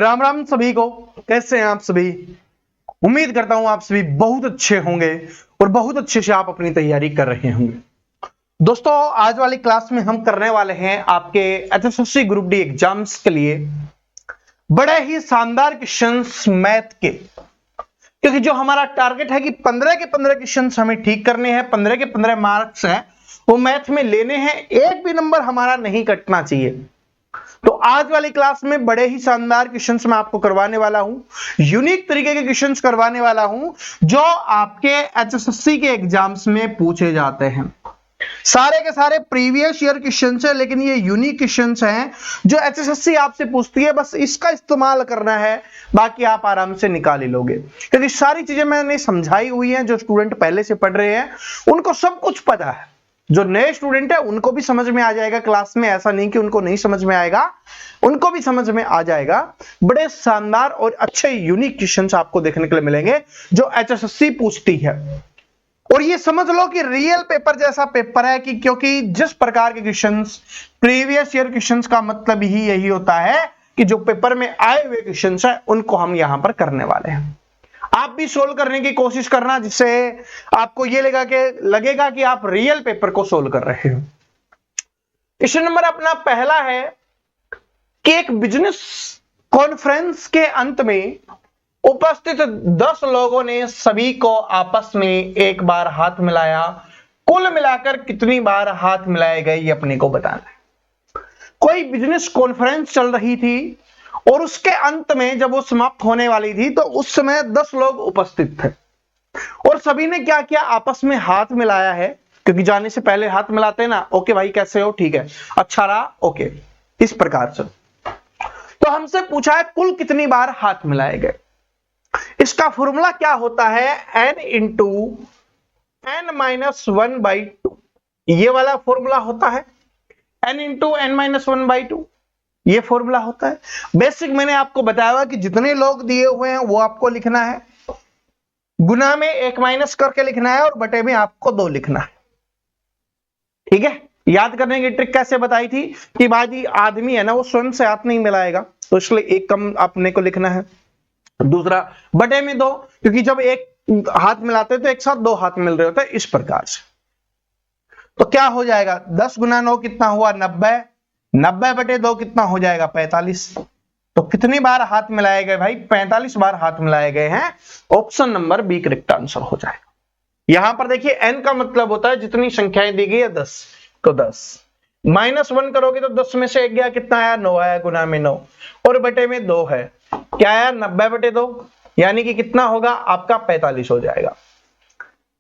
राम राम सभी को। कैसे हैं आप सभी? उम्मीद करता हूं आप सभी बहुत अच्छे होंगे और बहुत अच्छे से आप अपनी तैयारी कर रहे होंगे। दोस्तों, आज वाली क्लास में हम करने वाले हैं आपके एचएसएससी ग्रुप डी एग्जाम्स के लिए बड़े ही शानदार क्वेश्चंस मैथ के, क्योंकि जो हमारा टारगेट है कि 15 के 15 क्वेश्चंस हमें ठीक करने हैं, 15 के 15 मार्क्स हैं वो मैथ में लेने हैं, एक भी नंबर हमारा नहीं कटना चाहिए। तो आज वाली क्लास में बड़े ही शानदार क्वेश्चंस मैं आपको करवाने वाला हूं, यूनिक तरीके के क्वेश्चंस करवाने वाला हूं जो आपके एचएसएससी के एग्जाम्स में पूछे जाते हैं। सारे के सारे प्रीवियस ईयर क्वेश्चंस है, लेकिन ये यूनिक क्वेश्चंस हैं जो एचएसएससी आपसे पूछती है। बस इसका इस्तेमाल करना है, बाकी आप आराम से निकाल ही लोगे, क्योंकि सारी चीजें मैंने समझाई हुई हैं। जो स्टूडेंट पहले से पढ़ रहे हैं उनको सब कुछ पता है, जो नए स्टूडेंट है उनको भी समझ में आ जाएगा क्लास में, ऐसा नहीं कि उनको नहीं समझ में आएगा, उनको भी समझ में आ जाएगा। बड़े शानदार और अच्छे यूनिक क्वेश्चंस आपको देखने के लिए मिलेंगे जो एचएसएससी पूछती है। और ये समझ लो कि रियल पेपर जैसा पेपर है, कि क्योंकि जिस प्रकार के क्वेश्चंस प्रीवियस ईयर क्वेश्चंस का मतलब ही यही होता है कि जो पेपर में आए हुए क्वेश्चंस है उनको हम यहां पर करने वाले हैं। आप भी सोल्व करने की कोशिश करना, जिससे आपको ये लगेगा कि आप रियल पेपर को सोल्व कर रहे हो। क्वेश्चन नंबर अपना पहला है कि एक बिजनेस कॉन्फ्रेंस के अंत में उपस्थित 10 लोगों ने सभी को आपस में एक बार हाथ मिलाया, कुल मिलाकर कितनी बार हाथ मिलाए गए ये अपने को बताना है। कोई बिजनेस कॉन्फ्रेंस चल रही थी और उसके अंत में जब वो समाप्त होने वाली थी तो उस समय 10 लोग उपस्थित थे और सभी ने क्या किया, आपस में हाथ मिलाया है। क्योंकि जाने से पहले हाथ मिलाते हैं ना, ओके भाई कैसे हो, ठीक है, अच्छा रहा, ओके, इस प्रकार से। तो हमसे पूछा है कुल कितनी बार हाथ मिलाए गए। इसका फॉर्मूला क्या होता है, n इंटू n-1/2, ये वाला फॉर्मूला होता है। n इंटू n-1/2 ये फॉर्मूला होता है। बेसिक मैंने आपको बताया कि जितने लोग दिए हुए हैं वो आपको लिखना है, गुना में 1 माइनस करके लिखना है और बटे में आपको 2 लिखना है। ठीक है, याद करने की ट्रिक कैसे बताई थी कि भाई आदमी है ना वो स्वयं से हाथ नहीं मिलाएगा, तो इसलिए 1 कम अपने को लिखना है, दूसरा बटे में 2, क्योंकि जब एक हाथ मिलाते हैं तो एक साथ 2 हाथ मिल रहे होते हैं, इस प्रकार से। तो क्या हो जाएगा, 10 गुना 9 कितना हुआ, 90, 90 बटे 2 कितना हो जाएगा, 45। तो कितनी बार हाथ मिलाए गए भाई, 45 बार हाथ मिलाए गए हैं। Option number B correct answer हो जाएगा। यहां पर देखिए n का मतलब होता है जितनी संख्याएं दी गई है 10, तो 10 -1 करोगे तो 10 में से 1 गया, कितना आया, 9 आया, गुना में 9 और बटे में 2 है, क्या आया, 90 बटे 2, यानी कि कितना होगा आपका 45 हो जाएगा।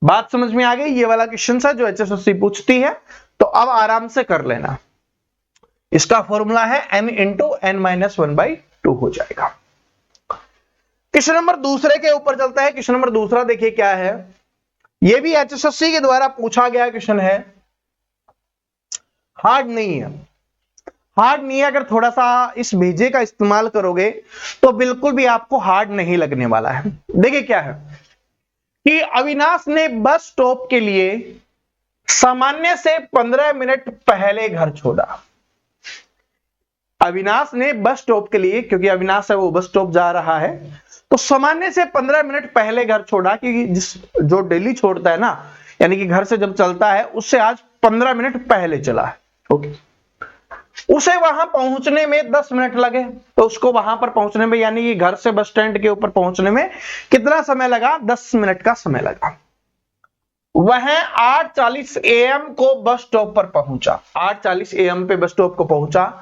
बात समझ में आ गई। ये वाला क्वेश्चन है जो एचएसएससी पूछती है, तो अब आराम से कर लेना। इसका फॉर्मूला है n इंटू n-1/2 हो जाएगा। क्वेश्चन नंबर दूसरे के ऊपर चलता है। क्वेश्चन नंबर दूसरा देखिए क्या है, यह भी एचएसएससी के द्वारा पूछा गया क्वेश्चन है, हार्ड नहीं है। हार्ड नहीं है, अगर थोड़ा सा इस भेजे का इस्तेमाल करोगे तो बिल्कुल भी आपको हार्ड नहीं लगने वाला है। देखिए क्या है कि अविनाश ने बस स्टॉप के लिए सामान्य से 15 मिनट पहले घर छोड़ा। अविनाश ने बस स्टॉप के लिए, क्योंकि अविनाश है वो बस स्टॉप जा रहा है, तो सामान्य से 15 मिनट पहले घर छोड़ा, क्योंकि जो डेली छोड़ता है ना, यानी कि घर से जब चलता है उससे आज 15 मिनट पहले चला है। ओके, उसे वहां पहुंचने में 10 मिनट लगे, तो उसको वहां पर पहुंचने में, यानी कि घर से बस स्टैंड के ऊपर पहुंचने में कितना समय लगा, 10 मिनट का समय लगा। वह 8:40 AM को बस स्टॉप पर पहुंचा, 8:40 AM पे बस स्टॉप को पहुंचा।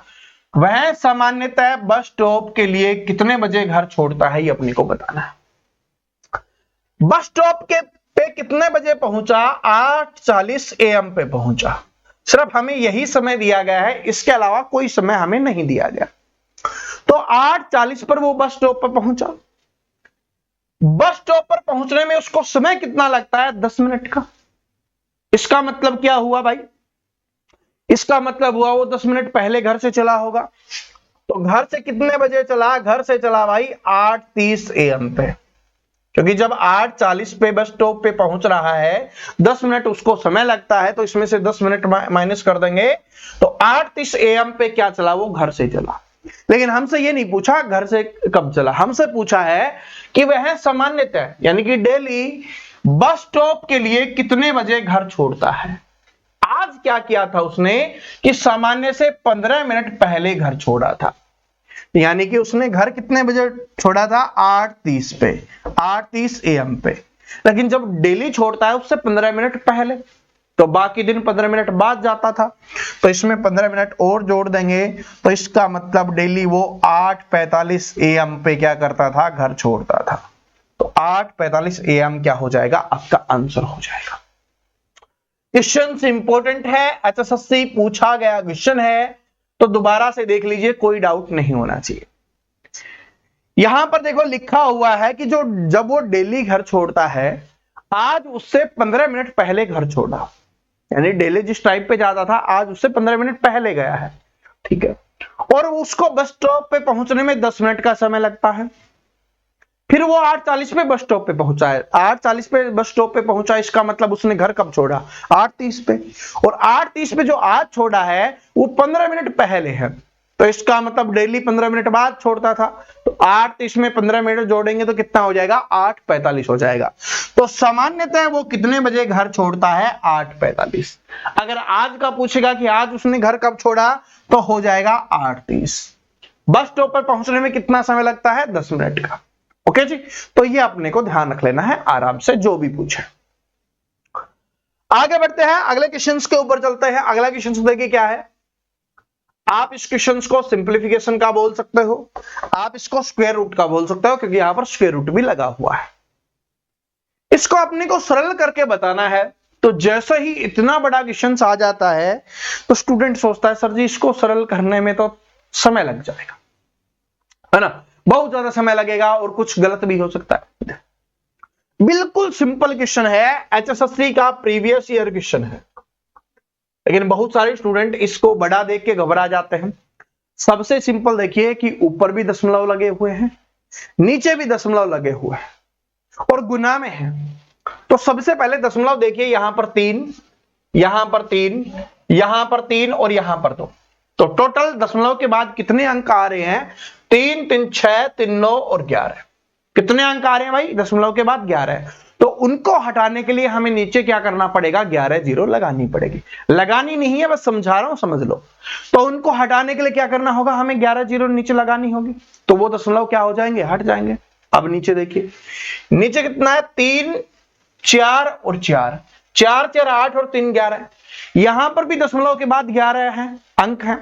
वह सामान्यतः बस स्टॉप के लिए कितने बजे घर छोड़ता है ये अपने को बताना है। बस स्टॉप के पे कितने बजे पहुंचा, 8:40 AM पे पहुंचा। सिर्फ हमें यही समय दिया गया है, इसके अलावा कोई समय हमें नहीं दिया गया। तो 8:40 पर वो बस स्टॉप पर पहुंचा। बस स्टॉप पर पहुंचने में उसको समय कितना लगता है, 10 मिनट का। इसका मतलब क्या हुआ भाई, इसका मतलब हुआ वो 10 मिनट पहले घर से चला होगा। तो घर से कितने बजे चला, घर से चला भाई 8:30 AM पे, क्योंकि जब 8:40 पे बस स्टॉप पे पहुंच रहा है, 10 मिनट उसको समय लगता है, तो इसमें से 10 मिनट माइनस कर देंगे, तो 8:30 AM पे क्या चला, वो घर से चला। लेकिन हमसे ये नहीं पूछा घर से कब चला, हमसे पूछा है कि वह सामान्यतः यानी कि डेली बस स्टॉप के लिए कितने बजे घर छोड़ता है। आज क्या किया था उसने कि सामान्य से 15 मिनट पहले घर छोड़ा था, यानी कि उसने घर कितने बजे छोड़ा था, 8:30 पे, 8:30 AM पे। लेकिन जब डेली छोड़ता है उससे 15 मिनट पहले, तो बाकी दिन 15 मिनट बाद जाता था, तो इसमें 15 मिनट और जोड़ देंगे, तो इसका मतलब डेली वो 8:45 AM पे क्या करता था, घर छोड़ता था। तो 8:45 AM क्या हो जाएगा, आपका आंसर हो जाएगा। क्वेश्चन इंपॉर्टेंट है, HSSC पूछा गया क्वेश्चन है, तो दोबारा से देख लीजिए, कोई डाउट नहीं होना चाहिए। यहां पर देखो लिखा हुआ है कि जो जब वो डेली घर छोड़ता है, आज उससे 15 मिनट पहले घर छोड़ा, यानी डेली जिस टाइम पे जाता था आज उससे 15 मिनट पहले गया है, ठीक है। और उसको बस स्टॉप पे पहुंचने में 10 मिनट का समय लगता है। फिर वो 8:40 पे बस स्टॉप पे पहुंचा है, 8:40 पे बस स्टॉप पे पहुंचा, इसका मतलब उसने घर कब छोड़ा, 8:30 पे। और 8:30 पे जो आज छोड़ा है वो 15 मिनट पहले है, तो इसका मतलब डेली 15 मिनट बाद छोड़ता था। तो 8:30 में 15 मिनट जोड़ेंगे तो कितना हो जाएगा, 8:45 हो जाएगा। तो सामान्यतः वो कितने बजे घर छोड़ता है, 8:45। अगर आज का पूछेगा कि आज उसने घर कब छोड़ा, तो हो जाएगा 8:30। बस स्टॉप पर पहुंचने में कितना समय लगता है, 10 मिनट का। ओके जी, तो ये अपने को ध्यान रख लेना है आराम से, जो भी पूछे। आगे बढ़ते हैं, अगले क्वेश्चंस के ऊपर चलते हैं। अगला क्वेश्चन देखिए क्या है। आप इस क्वेश्चन को सिंप्लीफिकेशन का बोल सकते हो, आप इसको स्क्वायर रूट का बोल सकते हो, क्योंकि यहां पर स्क्वायर रूट भी लगा हुआ है। इसको अपने को सरल करके बताना है, तो जैसे ही इतना बड़ा क्वेश्चन आ जाता है तो स्टूडेंट सोचता है सर जी इसको सरल करने में तो समय लग जाएगा, है ना, बहुत ज्यादा समय लगेगा और कुछ गलत भी हो सकता है। बिल्कुल सिंपल क्वेश्चन है, HSSC का प्रीवियस ईयर क्वेश्चन है, लेकिन बहुत सारे स्टूडेंट इसको बड़ा देख के घबरा जाते हैं। सबसे सिंपल देखिए कि ऊपर भी दशमलव लगे हुए हैं, नीचे भी दशमलव लगे हुए हैं और गुना में है। तो सबसे पहले दशमलव देखिए, यहां पर 3, यहां पर 3, यहां पर 3 और यहां पर 2। तो टोटल दशमलव के बाद कितने अंक आ रहे हैं, 3, 3, 6, 3, 9 और 11। कितने अंक आ रहे हैं भाई, दशमलव के बाद 11। तो उनको हटाने के लिए हमें नीचे क्या करना पड़ेगा, 11 जीरो लगानी पड़ेगी। लगानी नहीं है, बस समझा रहा हूं, समझ लो। तो उनको हटाने के लिए क्या करना होगा, हमें 11 जीरो नीचे लगानी होगी, तो वो दशमलव क्या हो जाएंगे, हट जाएंगे। अब नीचे देखिए, नीचे कितना है, 3, 4 और 4, 4, 4, 8 और 3, 11। यहां पर भी दशमलव के बाद 11 है, अंक है,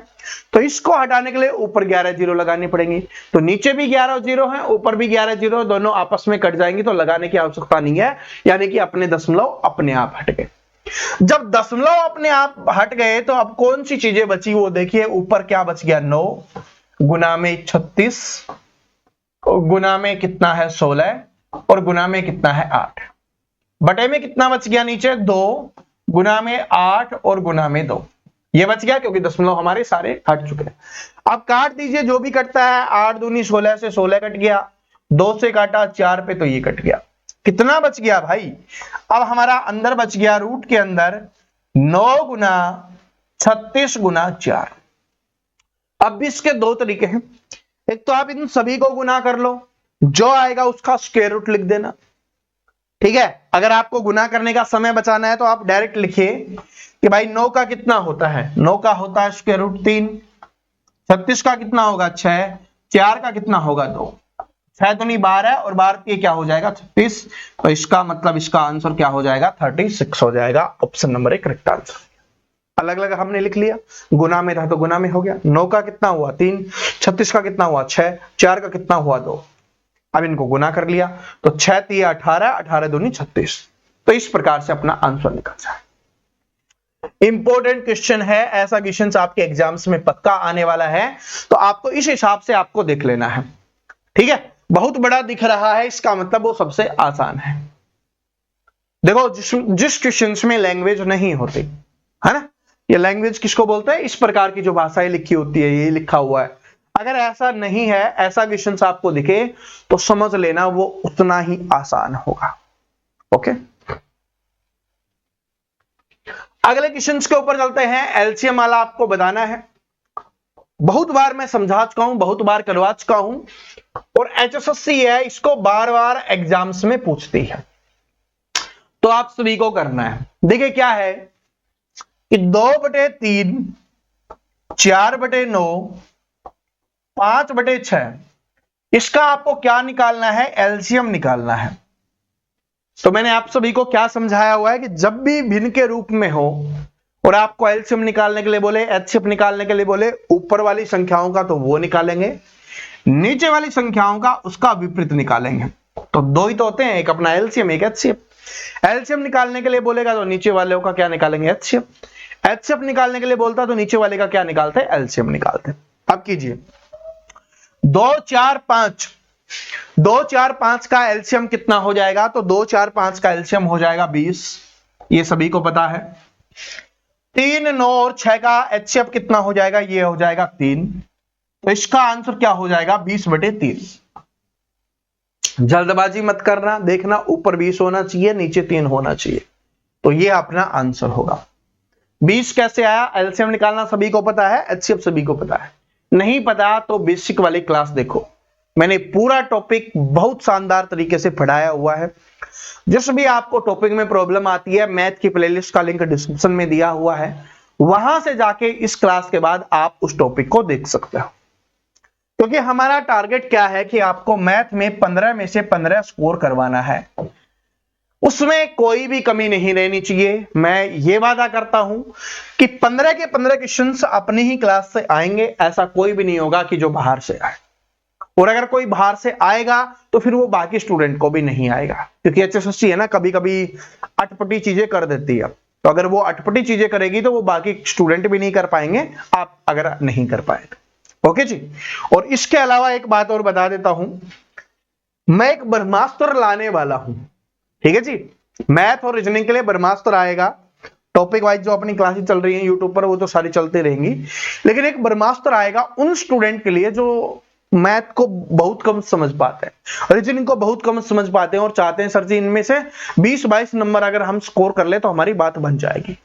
तो इसको हटाने के लिए ऊपर 11 जीरो लगानी पड़ेंगी। तो नीचे भी 11 जीरो है, ऊपर भी 11 जीरो, दोनों आपस में कट जाएंगी, तो लगाने की आवश्यकता नहीं है, यानी कि अपने दशमलव अपने आप हट गए। जब दशमलव अपने आप हट गए तो अब कौन सी चीजें बची, वो देखिए। ऊपर क्या बच गया, 9 गुना में 36, गुना में कितना है 16, और गुना में कितना है 8। बटे में कितना बच गया नीचे, 2 गुना में 8 और गुना में 2। ये बच गया क्योंकि दशमलव हमारे सारे हट चुके हैं। अब काट दीजिए, जो भी कटता है, 8 दूनी 16 से 16 कट गया, 2 से काटा 4 पे, तो ये कट गया। कितना बच गया भाई, अब हमारा अंदर बच गया, रूट के अंदर 9 गुना 36 गुना 4। अब भी इसके दो तरीके हैं, एक तो आप इन सभी को गुना कर लो, जो आएगा उसका स्क्वायर रूट लिख देना, ठीक है। अगर आपको गुना करने का समय बचाना है तो आप डायरेक्ट लिखिए कि भाई 9 का कितना होता है, 9 का होता है स्क्वायर रूट 3, 36 का कितना होगा 6, 4 का कितना होगा 2, 6 दूनी 12 और 12 ये क्या हो जाएगा 36। तो इसका मतलब इसका आंसर क्या हो जाएगा, 36 हो जाएगा। Option number 1 correct answer. अलग अलग हमने लिख लिया, गुना में था तो गुना में हो गया। 9 का कितना हुआ 3, 36 का कितना हुआ 6, 4 का कितना हुआ 2। अब इनको गुना कर लिया तो 6 3 18, 18 दूनी 36। तो इस प्रकार से अपना आंसर निकल जाए। इंपॉर्टेंट क्वेश्चन है, ऐसा क्वेश्चन आपके एग्जाम्स में पक्का आने वाला है, तो आपको इस हिसाब से आपको देख लेना है, ठीक है। बहुत बड़ा दिख रहा है, इसका मतलब वो सबसे आसान है। देखो जिस क्वेश्चंस में लैंग्वेज नहीं होती है ना, ये लैंग्वेज किसको बोलते हैं, इस प्रकार की जो भाषाएं लिखी होती है, ये लिखा हुआ है, अगर ऐसा नहीं है, ऐसा क्वेश्चन आपको दिखे तो समझ लेना वो उतना ही आसान होगा। ओके, अगले क्वेश्चन के ऊपर चलते हैं। एलसीएम वाला आपको बताना है। बहुत बार मैं समझा चुका हूं, बहुत बार करवा चुका हूं, और HSSC है इसको बार बार एग्जाम्स में पूछती है, तो आप सभी को करना है। देखिए क्या है कि 2/3, 4/9, 5/6, इसका आपको क्या निकालना है, एलसीएम निकालना है। तो मैंने आप सभी को क्या समझाया हुआ है कि जब भी भिन्न के रूप में हो और आपको एलसीएम निकालने के लिए बोले, एचसीएफ निकालने के लिए बोले, ऊपर वाली संख्याओं का तो वो निकालेंगे, नीचे वाली संख्याओं का उसका विपरीत निकालेंगे। तो दो ही तो होते हैं, एक अपना एलसीएम, एक एचसीएफ। एलसीएम निकालने के लिए बोलेगा तो नीचे वाले का क्या निकालेंगे, एचसीएफ। एचसीएफ निकालने के लिए बोलता तो नीचे वाले का क्या निकालते हैं, एलसीएम निकालते हैं। अब कीजिए 2, 4, 5, 2, 4, 5 का एलसीएम कितना हो जाएगा, तो 2, 4, 5 का एलसीएम हो जाएगा 20, ये सभी को पता है। 3, 9 और 6 का एचसीएफ कितना हो जाएगा, ये हो जाएगा 3, तो इसका आंसर क्या हो जाएगा, 20/3। जल्दबाजी मत करना, देखना ऊपर 20 होना चाहिए, नीचे 3 होना चाहिए, तो ये अपना आंसर होगा। 20 कैसे आया, एलसीएम निकालना सभी को पता है, एचसीएफ सभी को पता है। नहीं पता तो बेसिक वाली क्लास देखो, मैंने पूरा टॉपिक बहुत शानदार तरीके से पढ़ाया हुआ है। जिस भी आपको टॉपिक में प्रॉब्लम आती है, मैथ की प्लेलिस्ट का लिंक डिस्क्रिप्शन में दिया हुआ है, वहां से जाके इस क्लास के बाद आप उस टॉपिक को देख सकते हो। क्योंकि हमारा टारगेट क्या है कि आपको मैथ में 15 में से 15 स्कोर करवाना है, उसमें कोई भी कमी नहीं रहनी चाहिए। मैं ये वादा करता हूं कि 15 के 15 क्वेश्चंस अपनी ही क्लास से आएंगे, ऐसा कोई भी नहीं होगा कि जो बाहर से आए, और अगर कोई बाहर से आएगा तो फिर वो बाकी स्टूडेंट को भी नहीं आएगा, क्योंकि HSSC है ना, कभी कभी अटपटी चीजें कर देती है, तो अगर वो अटपटी चीजें करेगी तो वो बाकी स्टूडेंट भी नहीं कर पाएंगे, आप अगर नहीं कर पाए। ओके जी। और इसके अलावा एक बात और बता देता हूं, मैं एक ब्रह्मास्त्र लाने वाला हूं, ठीक है जी। मैथ और रीजनिंग के लिए ब्रह्मास्त्र आएगा, टॉपिक वाइज जो अपनी क्लासेस चल रही हैं यूट्यूब पर वो तो सारी चलती रहेंगी, लेकिन एक ब्रह्मास्त्र आएगा उन स्टूडेंट के लिए जो मैथ को बहुत कम समझ पाते हैं, रीजनिंग को बहुत कम समझ पाते हैं, और चाहते हैं सर जी इनमें से 20-22 नंबर अगर हम स्कोर कर ले तो हमारी बात बन जाएगी,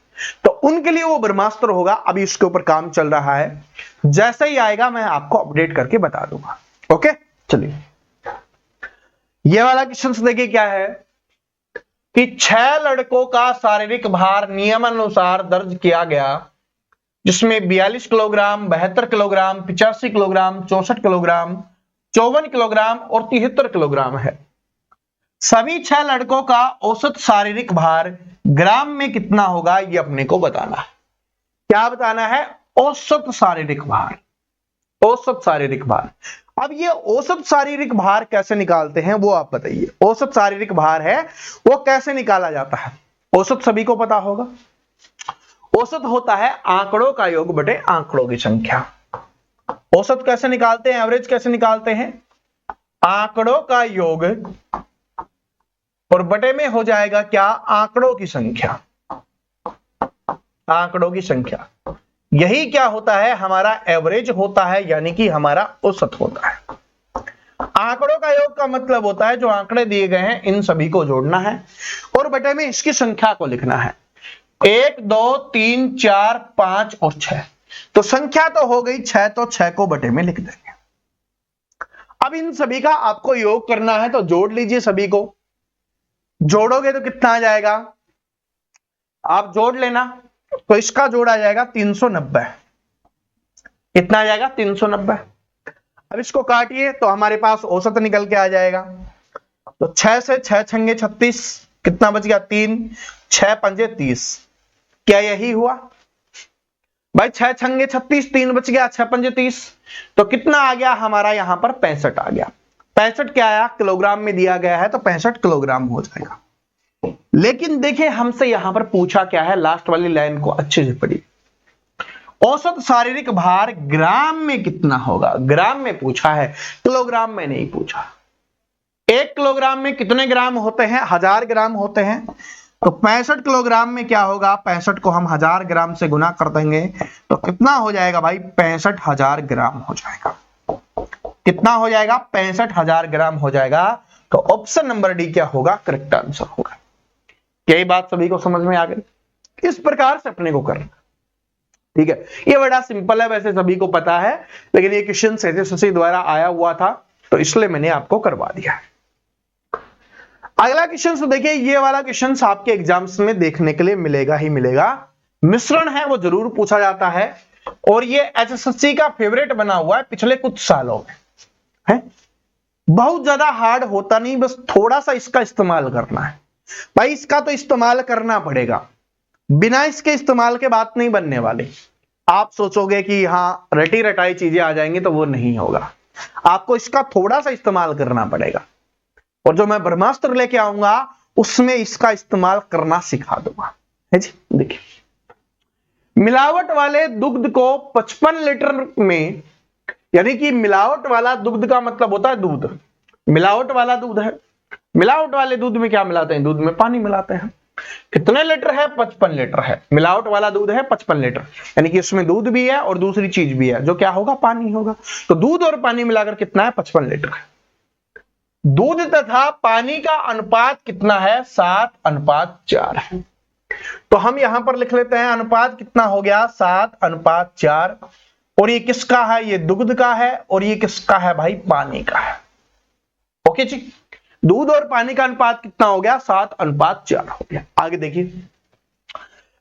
तो उनके लिए वो ब्रह्मास्त्र होगा। अभी इसके ऊपर काम चल रहा है, जैसे ही आएगा मैं आपको अपडेट करके बता दूंगा। ओके चलिए, ये वाला क्वेश्चन देखिए क्या है कि 6 लड़कों का शारीरिक भार नियमानुसार दर्ज किया गया, जिसमें 42 kilogram, 72 kilogram, 85 kilogram, 64 kilogram, 54 kilogram और 73 किलोग्राम है। सभी 6 लड़कों का औसत शारीरिक भार ग्राम में कितना होगा, ये अपने को बताना है। क्या बताना है, औसत शारीरिक भार, औसत शारीरिक भार। अब ये औसत शारीरिक भार कैसे निकालते हैं वो आप बताइए। औसत शारीरिक भार है वो कैसे निकाला जाता है, औसत सभी को पता होगा। औसत होता है आंकड़ों का योग बटे आंकड़ों की संख्या। औसत कैसे निकालते हैं, एवरेज कैसे निकालते हैं, आंकड़ों का योग और बटे में हो जाएगा क्या, आंकड़ों की संख्या, आंकड़ों की संख्या। यही क्या होता है, हमारा एवरेज होता है, यानी कि हमारा औसत होता है। आंकड़ों का योग का मतलब होता है जो आंकड़े दिए गए हैं इन सभी को जोड़ना है और बटे में इसकी संख्या को लिखना है। 1, 2, 3, 4, 5 और 6, तो संख्या तो हो गई 6, तो 6 को बटे में लिख देंगे। अब इन सभी का आपको योग करना है, तो जोड़ लीजिए सभी को। जोड़ोगे तो कितना आ जाएगा, आप जोड़ लेना, तो इसका जोड़ आ जाएगा 390। कितना आ जाएगा, 390। अब इसको काटिए तो हमारे पास औसत निकल के आ जाएगा। तो 6 से 6 छंगे 36, कितना बच गया, 3, 6 पंजे 30। क्या यही हुआ भाई, 6 छंगे 36, 3 बच गया, 6 पंजे 30, तो कितना आ गया हमारा यहां पर 65 आ गया। 65 क्या आया, किलोग्राम में दिया गया है, तो 65 किलोग्राम हो जाएगा। लेकिन देखिए हमसे यहां पर पूछा क्या है, लास्ट वाली लाइन को अच्छे से पढ़िए। औसत शारीरिक भार ग्राम में कितना होगा, ग्राम में पूछा है, किलोग्राम में नहीं पूछा। 1 किलोग्राम में कितने ग्राम होते हैं, 1000 ग्राम होते हैं, तो 65 किलोग्राम में क्या होगा, 65 को हम 1000 ग्राम से गुना कर देंगे, तो कितना हो जाएगा भाई, 65,000 ग्राम हो जाएगा। कितना हो जाएगा, 65,000 ग्राम हो जाएगा। तो ऑप्शन नंबर डी क्या होगा, करेक्ट आंसर होगा। यही बात सभी को समझ में आ गई। इस प्रकार से अपने को करना। ठीक है, ये बड़ा सिंपल है, वैसे सभी को पता है, लेकिन ये क्वेश्चन एसएससी द्वारा आया हुआ था तो इसलिए मैंने आपको करवा दिया। अगला क्वेश्चन तो देखिए, ये वाला क्वेश्चन आपके एग्जाम्स में देखने के लिए मिलेगा ही मिलेगा। मिश्रण है वो जरूर पूछा जाता है और ये एसएससी का फेवरेट बना हुआ है पिछले कुछ सालों में है। बहुत ज्यादा हार्ड होता नहीं, बस थोड़ा सा इसका इस्तेमाल करना है भाई। इसका तो इस्तेमाल करना पड़ेगा, बिना इसके इस्तेमाल के बात नहीं बनने वाली। आप सोचोगे कि हाँ रटी रटाई चीजें आ जाएंगी, तो वो नहीं होगा। आपको इसका थोड़ा सा इस्तेमाल करना पड़ेगा और जो मैं ब्रह्मास्त्र लेके आऊंगा उसमें इसका इस्तेमाल करना सिखा दूंगा, है जी। देखिए, मिलावट वाले दुग्ध को 55 लीटर में, यानी कि मिलावट वाला दुग्ध का मतलब होता है दूध, मिलावट वाला दूध है। मिलावट वाले दूध में क्या मिलाते हैं? दूध में पानी मिलाते हैं। कितने लीटर है? 55 लीटर है। मिलावट वाला दूध है 55 लीटर, यानी कि उसमें दूध भी है और दूसरी चीज भी है, जो क्या होगा? पानी होगा। तो दूध और पानी मिलाकर कितना है? 55 लीटर है। दूध तथा पानी का अनुपात कितना है? 7:4 है। तो हम यहां पर लिख लेते हैं अनुपात कितना हो गया? 7:4। और ये किसका है? ये दुग्ध का है। और ये किसका है भाई? पानी का है। ओके जी, दूध और पानी का अनुपात कितना हो गया? 7:4 हो गया। आगे देखिए,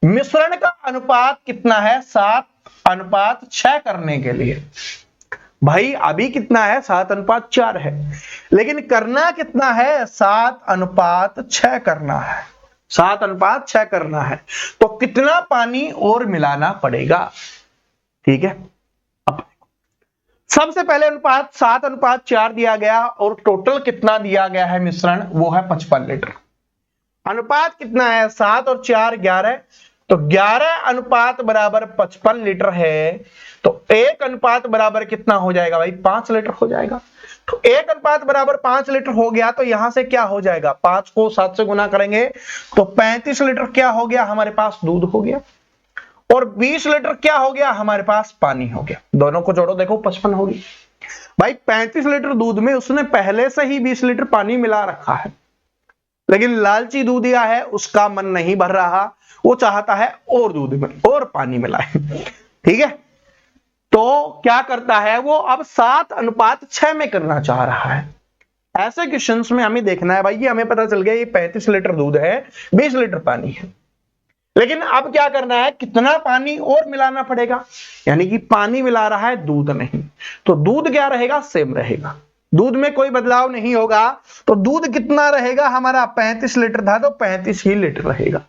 मिश्रण का अनुपात कितना है? 7:6 करने के लिए भाई अभी कितना है? 7:4 है, लेकिन करना कितना है? 7:6 करना है। 7:6 करना है, तो कितना पानी और मिलाना पड़ेगा? ठीक है, अब सबसे पहले अनुपात 7:4 दिया गया और टोटल कितना दिया गया है मिश्रण? वो है 55 लीटर। अनुपात कितना है? 7 और 4 11, तो 11 अनुपात बराबर 55 लीटर है। तो 1 अनुपात बराबर कितना हो जाएगा भाई? 5 लीटर हो जाएगा। तो 1 अनुपात बराबर 5 लीटर हो गया, तो यहां से क्या हो जाएगा? 5 को 7 से गुना करेंगे तो 35 लीटर क्या हो गया हमारे पास? दूध हो गया। और 20 लीटर क्या हो गया हमारे पास? पानी हो गया। दोनों को जोड़ो, देखो 55 होगी भाई। 35 लीटर दूध में उसने पहले से ही 20 लीटर पानी मिला रखा है, लेकिन लालची दूधिया है, उसका मन नहीं भर रहा, वो चाहता है और दूध में और पानी मिलाए। ठीक है, तो क्या करता है वो? अब 7:6 में करना चाह रहा है। ऐसे क्वेश्चंस में हमें देखना है भाई, ये हमें पता चल गया ये 35 लीटर दूध है, 20 लीटर पानी है, लेकिन अब क्या करना है? कितना पानी और मिलाना पड़ेगा? यानी कि पानी मिला रहा है, दूध नहीं। तो दूध क्या रहेगा? सेम रहेगा। दूध में कोई बदलाव नहीं होगा। तो दूध कितना रहेगा हमारा? 35 लीटर था तो 35 ही लीटर रहेगा।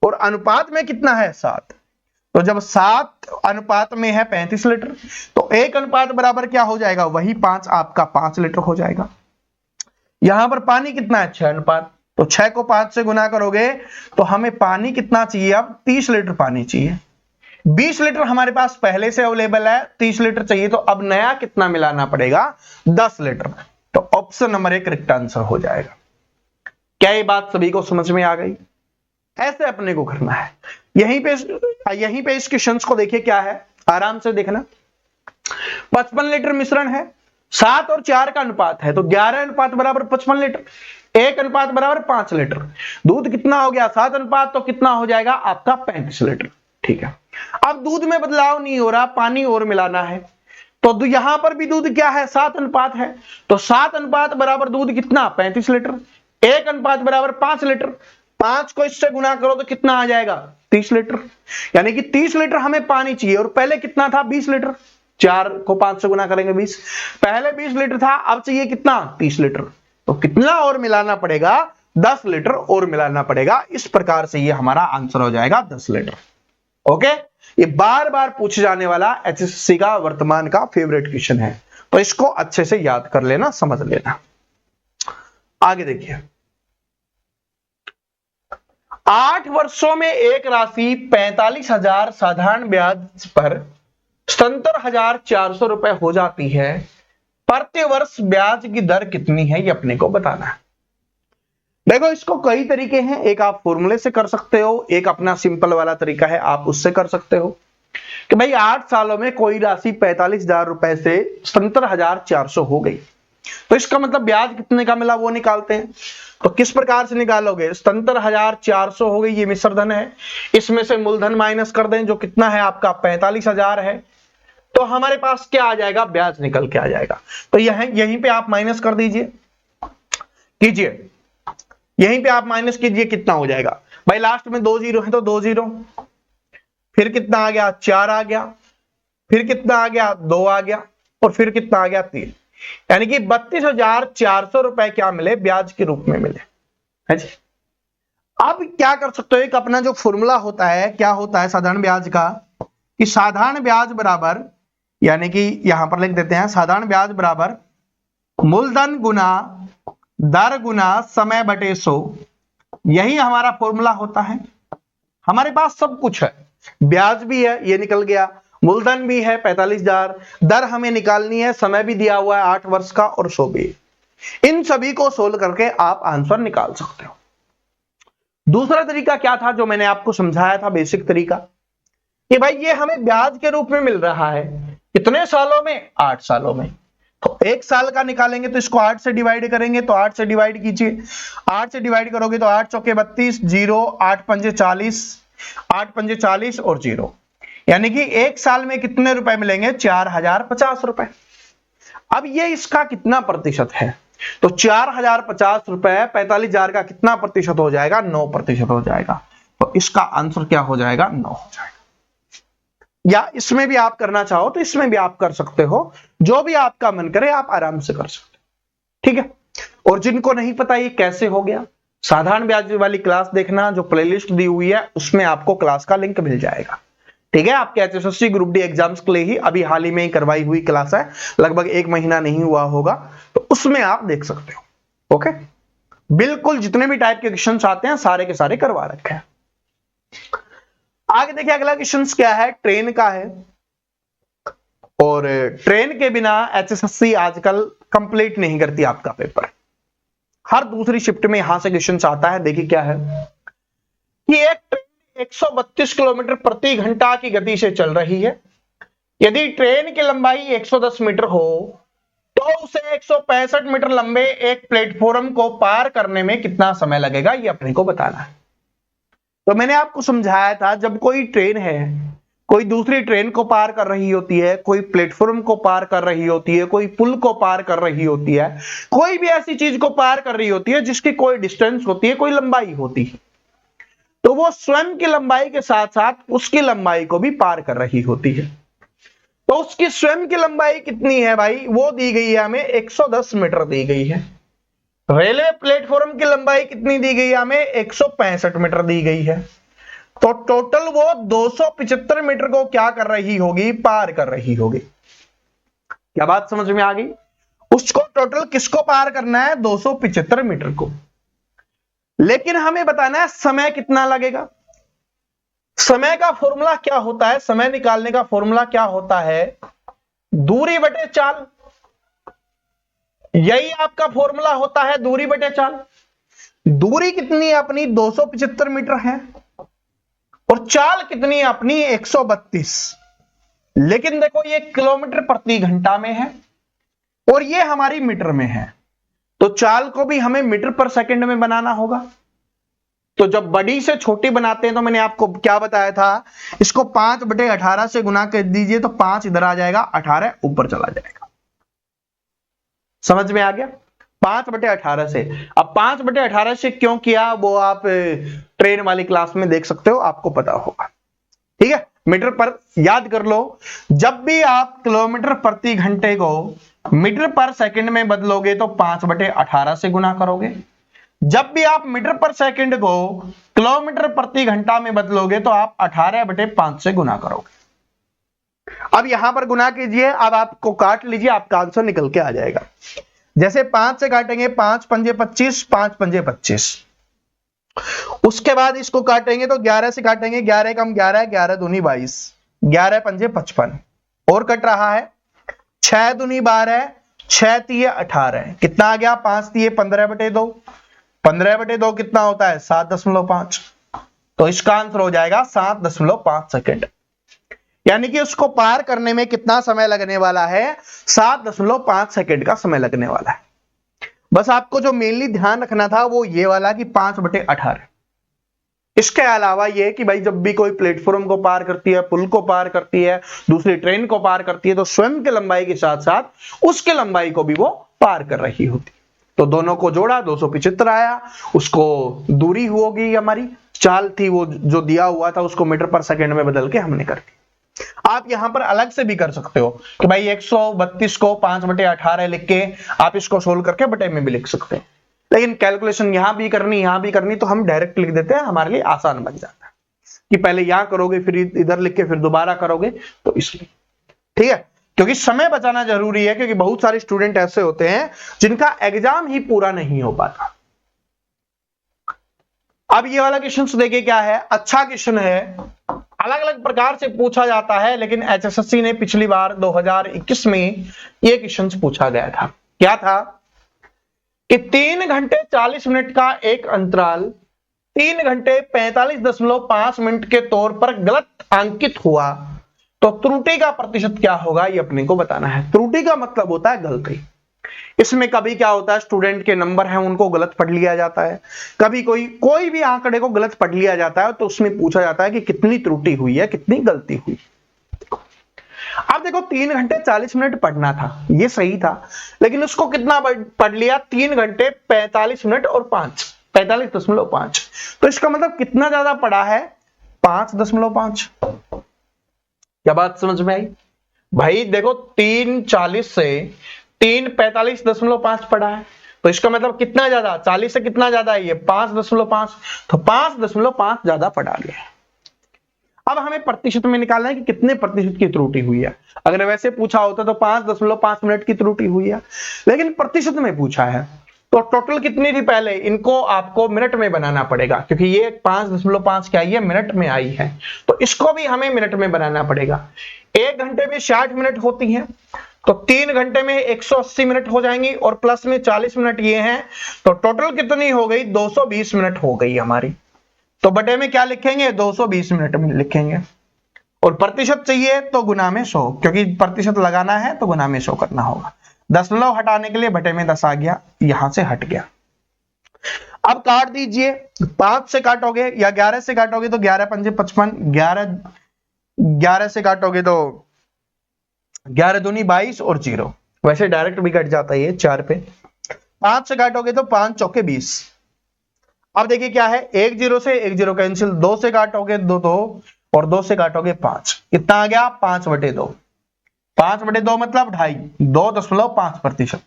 और अनुपात में कितना है? 7। तो जब 7 अनुपात में है 35 लीटर, तो 1 अनुपात बराबर क्या हो जाएगा? वही 5, आपका 5 लीटर हो जाएगा। यहां पर पानी कितना है? 6 अनुपात, तो 6 को 5 से गुना करोगे तो हमें पानी कितना चाहिए? अब 30 लीटर पानी चाहिए। 20 लीटर हमारे पास पहले से अवेलेबल है, 30 लीटर चाहिए, तो अब नया कितना मिलाना पड़ेगा? 10 लीटर। तो ऑप्शन नंबर 1 करेक्ट आंसर हो जाएगा। क्या ये बात सभी को समझ में आ गई? ऐसे अपने को करना है। यहीं पे इस क्वेश्चन को देखिए क्या है, आराम से देखना। 55 लीटर मिश्रण है, 7 और 4 का अनुपात है, तो 11 अनुपात बराबर 55 लीटर, 1 अनुपात बराबर 5 लीटर। दूध कितना हो गया? 7 अनुपात, तो कितना हो जाएगा आपका? 35 लीटर। ठीक है, अब दूध में बदलाव नहीं हो रहा, पानी और मिलाना है। तो यहां पर भी दूध क्या है? 7 अनुपात है, तो 7 अनुपात बराबर दूध कितना? 35 लीटर। 1 अनुपात बराबर 5 लीटर, 5 को इससे गुना करो तो कितना आ जाएगा? 30 लीटर। यानी कि 30 लीटर हमें पानी चाहिए, और पहले कितना था? 20 लीटर। 4 को 5 से गुना करेंगे 20, पहले 20 लीटर था, अब चाहिए कितना? 30 लीटर। तो कितना और मिलाना पड़ेगा? 10 लीटर और मिलाना पड़ेगा। इस प्रकार से ये हमारा आंसर हो जाएगा 10 लीटर। ओके, ये बार बार पूछे जाने वाला एचएससी का वर्तमान का फेवरेट क्वेश्चन है, तो इसको अच्छे से याद कर लेना, समझ लेना। आगे देखिए, 8 वर्षों में एक राशि 45,000 साधारण ब्याज पर 77,400 रुपए हो जाती है। प्रति वर्ष ब्याज की दर कितनी है, ये अपने को बताना है। देखो, इसको कई तरीके हैं, एक आप फॉर्मूले से कर सकते हो, एक अपना सिंपल वाला तरीका है, आप उससे कर सकते हो कि भाई 8 सालों में कोई राशि 45,000 रुपए से 77,400 हो गई, तो इसका मतलब ब्याज कितने का मिला वो निकालते हैं। तो किस प्रकार से निकालोगे? 77,400 हो गई, ये मिश्र धन है, इसमें से मूलधन माइनस कर दें जो कितना है आपका 45,000 है, तो हमारे पास क्या आ जाएगा? ब्याज निकल के आ जाएगा। तो यहीं पे आप माइनस कर दीजिए, कीजिए, यहीं पे आप माइनस कीजिए, कितना हो जाएगा भाई? लास्ट में 2 जीरो है तो 2 जीरो, फिर कितना आ गया? 4 आ गया, फिर कितना आ गया? 2 आ गया, और फिर कितना आ गया? 3। यानी कि 32,400 रुपए क्या मिले? ब्याज के रूप में मिले, है जी। अब क्या कर सकते हो? एक अपना जो फॉर्मूला होता है, क्या होता है साधारण ब्याज का, कि साधारण ब्याज बराबर, यानी कि यहां पर लिख देते हैं, साधारण ब्याज बराबर मूलधन गुना दर गुना समय बटे 100। यही हमारा फॉर्मूला होता है। हमारे पास सब कुछ है, ब्याज भी है, ये निकल गया, मूलधन भी है 45,000, दर हमें निकालनी है, समय भी दिया हुआ है 8 वर्ष का, और 100 भी। इन सभी को सोल्व करके आप आंसर निकाल सकते हो। दूसरा तरीका क्या था जो मैंने आपको समझाया था, बेसिक तरीका, कि भाई ये हमें ब्याज के रूप में मिल रहा है, कितने सालों में? 8 सालों में। तो 1 साल का निकालेंगे तो इसको 8 से डिवाइड करेंगे, तो 8 से डिवाइड कीजिए, 8 से डिवाइड करोगे तो 8 चौके 32, 0, 8 पंजे 40, 8 पंजे 40 और 0, यानी कि 1 साल में कितने रुपए मिलेंगे? 4,050 रुपए। अब ये इसका कितना प्रतिशत है? तो 4,050 रुपए 45,000 का कितना प्रतिशत हो जाएगा? 9% हो जाएगा। तो इसका आंसर क्या हो जाएगा? 9 हो जाएगा। या इसमें भी आप करना चाहो तो इसमें भी आप कर सकते हो, जो भी आपका मन करे आप आराम से कर सकते हो, ठीक है। और जिनको नहीं पता ये कैसे हो गया, साधारण ब्याज वाली क्लास देखना, जो प्लेलिस्ट दी हुई है उसमें आपको क्लास का लिंक मिल जाएगा, ठीक है। आपके एचएसएससी ग्रुप डी एग्जाम्स के लिए ही अभी हाल ही में ही करवाई हुई क्लास है, लगभग 1 महीना नहीं हुआ होगा, तो उसमें आप देख सकते हो। ओके, बिल्कुल जितने भी टाइप के क्वेश्चंस आते हैं सारे के सारे करवा रखे हैं। आगे देखिए अगला क्वेश्चन क्या है, ट्रेन का है। और ट्रेन के बिना एचएसएससी आजकल कंप्लीट नहीं करती आपका पेपर, हर दूसरी शिफ्ट में यहां से क्वेश्चन आता है। देखिए क्या है कि एक ट्रेन 132 किलोमीटर प्रति घंटा की गति से चल रही है। यदि ट्रेन की लंबाई 110 मीटर हो तो उसे 165 मीटर लंबे एक प्लेटफॉर्म को पार करने में कितना समय लगेगा, ये अपने को बताना है। तो मैंने आपको समझाया था, जब कोई ट्रेन है, कोई दूसरी ट्रेन को पार कर रही होती है, कोई प्लेटफॉर्म को पार कर रही होती है, कोई पुल को पार कर रही होती है, कोई भी ऐसी चीज को पार कर रही होती है जिसकी कोई डिस्टेंस होती है, कोई लंबाई होती है, तो वो स्वयं की लंबाई के साथ साथ उसकी लंबाई को भी पार कर रही होती है। तो उसकी स्वयं की लंबाई कितनी है भाई? वो दी गई है हमें 110 मीटर दी गई है। रेलवे प्लेटफॉर्म की लंबाई कितनी दी गई है हमें? 165 मीटर दी गई है। तो टोटल वो 275 मीटर को क्या कर रही होगी? पार कर रही होगी। क्या बात समझ में आ गई? उसको टोटल किसको पार करना है? 275 मीटर को। लेकिन हमें बताना है समय कितना लगेगा। समय का फॉर्मूला क्या होता है? समय निकालने का फॉर्मूला क्या होता है? दूरी बटे चाल। यही आपका फॉर्मूला होता है, दूरी बटे चाल। दूरी कितनी अपनी? 275 मीटर है, और चाल कितनी अपनी? 132। लेकिन देखो ये किलोमीटर प्रति घंटा में है और ये हमारी मीटर में है, तो चाल को भी हमें मीटर पर सेकंड में बनाना होगा। तो जब बड़ी से छोटी बनाते हैं तो मैंने आपको क्या बताया था, इसको 5/18 से गुना कर दीजिए तो 5 इधर आ जाएगा, 18 ऊपर चला जाएगा। समझ में आ गया? 5/18 से। अब 5/18 से क्यों किया वो आप ट्रेन वाली क्लास में देख सकते हो, आपको पता होगा, ठीक है। मीटर पर याद कर लो, जब भी आप किलोमीटर प्रति घंटे को मीटर पर सेकंड में बदलोगे तो 5/18 से गुना करोगे। जब भी आप मीटर पर सेकंड को किलोमीटर प्रति घंटा में बदलोगे तो आप 18/5 से गुना करोगे। अब यहां पर गुना कीजिए, अब आपको काट लीजिए, आपका आंसर निकल के आ जाएगा। जैसे 5 से काटेंगे, 5 पंजे 25, 5 पंजे 25। उसके बाद इसको काटेंगे तो 11 से काटेंगे, 11 कम 11, 11 दूनी 22, 11 पंजे 55। और कट रहा है 6 दूनी 12, 6 तिये 18। कितना आ गया? 5 तिये 15/2। 15/2 कितना होता है? 7.5। तो इसका आंसर हो जाएगा 7.5 सेकेंड। यानी कि उसको पार करने में कितना समय लगने वाला है? 7.5 सेकेंड का समय लगने वाला है। बस आपको जो मेनली ध्यान रखना था वो ये वाला कि 5/18। इसके अलावा ये कि भाई जब भी कोई प्लेटफॉर्म को पार करती है, पुल को पार करती है, दूसरी ट्रेन को पार करती है, तो स्वयं के लंबाई के साथ साथ उसके लंबाई को भी वो पार कर रही होती। तो दोनों को जोड़ा, 275 आया। उसको दूरी होगी, हमारी चाल थी वो जो दिया हुआ था उसको मीटर पर सेकंड में बदल के हमने कर दी। आप यहां पर अलग से भी कर सकते हो कि भाई 132 को 5/18 लिख के आप इसको सोल्व करके बटे में भी लिख सकते हैं, लेकिन कैलकुलेशन यहां भी करनी तो हम डायरेक्ट लिख देते हैं, हमारे लिए आसान बन जाता है कि पहले यहां करोगे फिर इधर लिख के फिर दोबारा करोगे, तो इसलिए ठीक है, क्योंकि समय बचाना जरूरी है, क्योंकि बहुत सारे स्टूडेंट ऐसे होते हैं जिनका एग्जाम ही पूरा नहीं हो पाता। अब ये वाला क्वेश्चन देखिए क्या है, अच्छा क्वेश्चन है, अलग अलग प्रकार से पूछा जाता है, लेकिन एचएसएससी ने पिछली बार 2021 में ये क्वेश्चन पूछा गया था। क्या था कि 3 घंटे 40 मिनट का एक अंतराल 3 घंटे 45.5 मिनट के तौर पर गलत अंकित हुआ, तो त्रुटि का प्रतिशत क्या होगा, ये अपने को बताना है। त्रुटि का मतलब होता है गलती। इसमें कभी क्या होता है, स्टूडेंट के नंबर हैं उनको गलत पढ़ लिया जाता है, कभी कोई भी आंकड़े को गलत पढ़ लिया जाता है, तो उसमें पूछा जाता है कि कितनी त्रुटि हुई है, कितनी गलती हुई। अब देखो 3 घंटे 40 मिनट पढ़ना था, ये सही था, लेकिन उसको कितना पढ़ लिया, 3 घंटे 45 मिनट और 45.5, तो इसका मतलब कितना ज्यादा पढ़ा है, 5.5। क्या बात समझ में आई भाई? देखो 3:40 से 3:45.5 पढ़ा है, तो इसका मतलब कितना ज्यादा, 40 से कितना ज्यादा है ये 5.5, तो 5.5 ज्यादा पढ़ा गया। अब हमें प्रतिशत में निकालना है कि कितने प्रतिशत की त्रुटि हुई है। अगर वैसे पूछा होता तो 5.5 मिनट की त्रुटि हुई है, लेकिन प्रतिशत में पूछा है, तो टोटल कितनी थी, पहले इनको आपको मिनट में बनाना पड़ेगा, क्योंकि ये 5.5 क्या आई है, मिनट में आई है, तो इसको भी हमें मिनट में बनाना पड़ेगा। 1 घंटे में 60 मिनट होती है, तो 3 घंटे में 180 मिनट हो जाएंगी, और प्लस में 40 मिनट ये हैं, तो टोटल कितनी हो गई, 220 मिनट हो गई हमारी। तो बटे में क्या लिखेंगे, 220 मिनट में लिखेंगे, और प्रतिशत चाहिए तो गुना में 100, क्योंकि प्रतिशत लगाना है तो गुना में 100 करना होगा। दशमलव हटाने के लिए बटे में 10 आ गया, यहां से हट गया। अब काट दीजिए, 5 से काटोगे या 11 से काटोगे तो 11 पंजे 55, 11 से काटोगे तो 11 दूनी 22 और 0, वैसे डायरेक्ट भी कट जाता है ये 4 पे। 5 से काटोगे तो 5 चौके 20। अब देखिए क्या है, 1 0 से 1 0 कैंसिल, 2 से काटोगे 2 2 और 2 से काटोगे 5, कितना आ गया, 5/2। 5/2 मतलब 2.5%।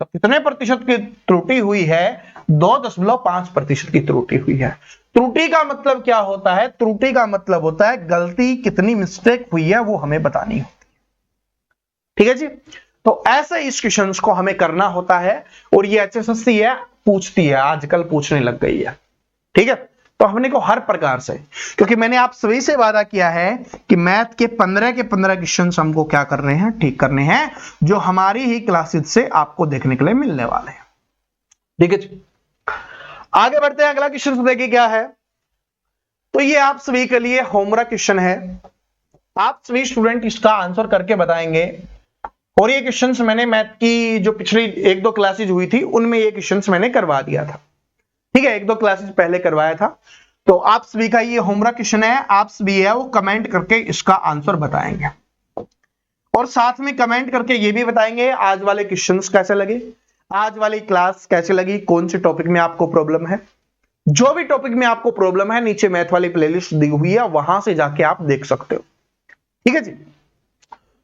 तो कितने प्रतिशत की त्रुटि हुई है, 2.5% की त्रुटि हुई है। त्रुटि का मतलब क्या होता है, त्रुटि का मतलब होता है गलती, कितनी मिस्टेक हुई है वो हमें बतानी होती है। ठीक है जी, तो ऐसे इस क्वेश्चन को हमें करना होता है, और ये एचएसएससी है पूछती है, आजकल पूछने लग गई है। ठीक है, तो हमने को हर प्रकार से, क्योंकि मैंने आप सभी से वादा किया है कि मैथ के 15 क्वेश्चन हमको क्या करने हैं, ठीक करने हैं, जो हमारी ही क्लासेस से आपको देखने के लिए मिलने वाले हैं। ठीक है जी, आगे बढ़ते हैं, अगला क्वेश्चन देखिए क्या है। तो ये आप सभी के लिए होमवर्क क्वेश्चन है, आप सभी स्टूडेंट इसका आंसर करके बताएंगे। और ये क्वेश्चंस मैंने मैथ की जो पिछली 1-2 क्लासेज हुई थी उनमें ये क्वेश्चंस मैंने करवा दिया था। ठीक है, 1-2 क्लासेज पहले करवाया था, तो आप सभी का ये होमवर्क क्वेश्चन है, आप सभी है वो कमेंट करके इसका आंसर बताएंगे, और साथ में कमेंट करके ये भी बताएंगे आज वाले क्वेश्चंस कैसे लगे, आज वाली क्लास कैसे लगी, कौन से टॉपिक में आपको प्रॉब्लम है। जो भी टॉपिक में आपको प्रॉब्लम है नीचे मैथ वाली प्लेलिस्ट दी हुई है, वहां से जाके आप देख सकते हो। ठीक है जी,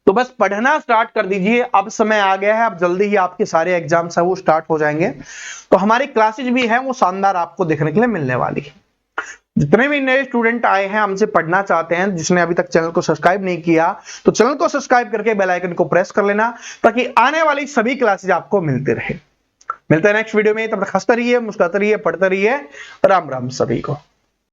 तो बस पढ़ना स्टार्ट कर दीजिए, अब समय आ गया है, अब जल्दी ही आपके सारे एग्जाम्स है वो स्टार्ट हो जाएंगे, तो हमारी क्लासेज भी है वो शानदार आपको देखने के लिए मिलने वाली है। जितने भी नए स्टूडेंट आए हैं हमसे पढ़ना चाहते हैं, जिसने अभी तक चैनल को सब्सक्राइब नहीं किया, तो चैनल को सब्सक्राइब करके बेल आइकन को प्रेस कर लेना, ताकि आने वाली सभी क्लासेज आपको मिलते रहे। मिलते हैं नेक्स्ट वीडियो में, तब तक हंसते रहिए, मुस्कुराते रहिए, पढ़ते रहिए। राम राम सभी को।